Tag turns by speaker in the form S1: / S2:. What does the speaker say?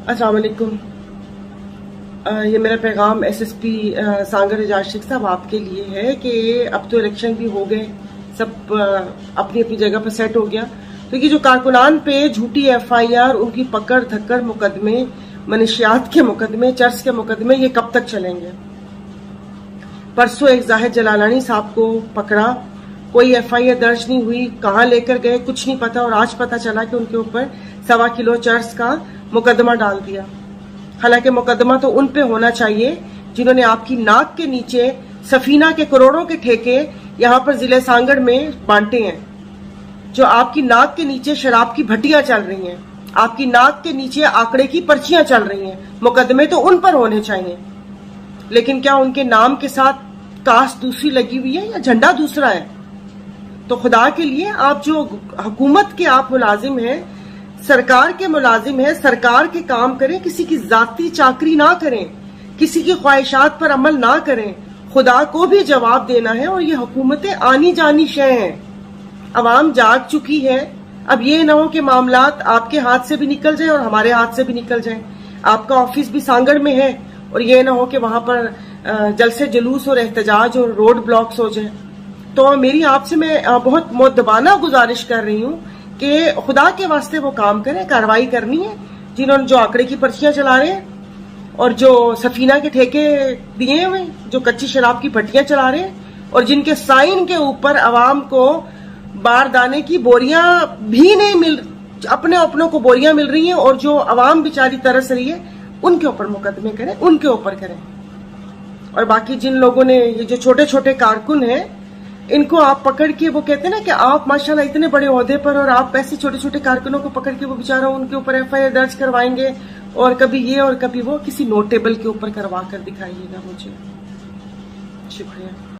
S1: अस्सलाम वालेकुम। ये मेरा पैगाम एसएसपी सांगर एजाज शेख साहब आपके लिए है कि अब तो इलेक्शन भी हो गए, सब अपनी अपनी जगह पर सेट हो गया। तो ये जो कारकुनान पे झूठी एफआईआर, उनकी पकड़ धक्कर मुकदमे, मनशियात के मुकदमे, चर्च के मुकदमे, ये कब तक चलेंगे? परसों एक जाहिद जलालानी साहब को पकड़ा, कोई एफआईआर दर्ज नहीं हुई, कहां लेकर गए कुछ नहीं पता, और आज पता चला कि उनके ऊपर 1.25 किलो चर्च का मुकदमा डाल दिया। हालांकि मुकदमा तो उन पे होना चाहिए जिन्होंने आपकी नाक के नीचे सफीना के करोड़ों के ठेके यहां पर जिले सांगड़ में बांटे हैं, जो आपकी नाक के नीचे शराब की भट्टियां चल रही हैं, आपकी नाक के नीचे आंकड़े की पर्चियां चल रही हैं। मुकदमे तो उन पर होने चाहिए, लेकिन क्या उनके नाम के साथ कास्ट दूसरी लगी हुई है या झंडा दूसरा है? तो खुदा के लिए, आप जो हुकूमत के आप मुलाजिम हैं, सरकार के मुलाजिम हैं, सरकार के काम करें, किसी की जाती चाकरी ना करें, किसी की ख्वाहिशात पर अमल ना करें। खुदा को भी जवाब देना है, और ये हुकूमतें आनी जानी शय हैं। अवाम जाग चुकी है। अब ये ना हो कि मामलात आपके हाथ से भी निकल जाए और हमारे हाथ से भी निकल जाए। आपका ऑफिस भी सांगड़ में है, और ये ना हो कि वहां पर जलसे जुलूस और एहतजाज और रोड ब्लॉक्स हो जाए। तो मेरी आपसे मैं बहुत मुद्दबाना गुजारिश कर रही हूँ कि खुदा के वास्ते वो काम करें, कार्रवाई करनी है। जिन्होंने जो आंकड़े की पर्चियां चला रहे हैं और जो सफीना के ठेके दिए हुए, जो कच्ची शराब की भट्टियां चला रहे हैं, और जिनके साइन के ऊपर अवाम को बारदाने की बोरियां भी नहीं मिल, अपने अपनों को बोरियां मिल रही हैं, और जो अवाम बेचारी तरस रही है, उनके ऊपर मुकदमे करें, उनके ऊपर करें। और बाकी जिन लोगों ने, ये जो छोटे छोटे कारकुन हैं, इनको आप पकड़ के, वो कहते हैं ना कि आप माशाल्लाह इतने बड़े ओहदे पर, और आप ऐसे छोटे छोटे कारकुनों को पकड़ के वो बेचारा उनके ऊपर एफआईआर दर्ज करवाएंगे, और कभी ये और कभी वो, किसी नोटेबल के ऊपर करवा कर दिखाइएगा मुझे। शुक्रिया।